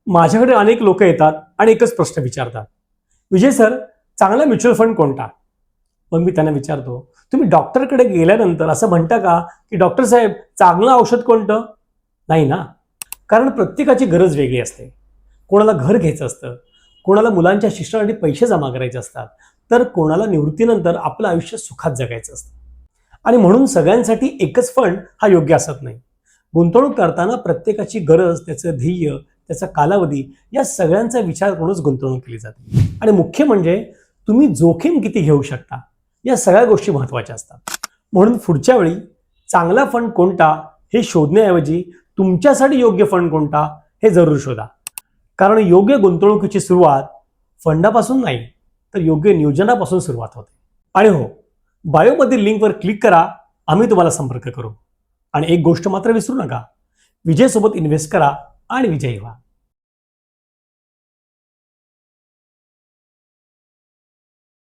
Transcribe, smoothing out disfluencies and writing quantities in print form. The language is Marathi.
माझ्याकडे अनेक लोक येतात आणि एकच प्रश्न विचारतात, विजय सर, चांगला म्युच्युअल फंड कोणता? मग मी त्यांना विचारतो, तुम्ही डॉक्टरकडे गेल्यानंतर असं म्हणता का की डॉक्टर साहेब चांगलं औषध कोणतं? नाही ना. कारण प्रत्येकाची गरज वेगळी असते. कोणाला घर घ्यायचं असतं, कोणाला मुलांच्या शिक्षणासाठी पैसे जमा करायचे असतात, तर कोणाला निवृत्तीनंतर आपलं आयुष्य सुखात जगायचं असतं. आणि म्हणून सगळ्यांसाठी एकच फंड हा योग्य असत नाही. गुंतवणूक करताना प्रत्येकाची गरज, त्याचं ध्येय, त्याचा कालावधी या सगळ्यांचा विचार करूनच गुंतवणूक केली जाते. आणि मुख्य म्हणजे तुम्ही जोखीम किती घेऊ शकता या सगळ्या गोष्टी महत्त्वाच्या असतात. म्हणून पुढच्या वेळी चांगला फंड कोणता हे शोधण्याऐवजी तुमच्यासाठी योग्य फंड कोणता हे जरूर शोधा. कारण योग्य गुंतवणुकीची सुरुवात फंडापासून नाही तर योग्य नियोजनापासून सुरुवात होते. आणि हो, बायोमधील लिंकवर क्लिक करा, आम्ही तुम्हाला संपर्क करू. आणि एक गोष्ट मात्र विसरू नका, विजयसोबत इन्व्हेस्ट करा आणि विजयी व्हा.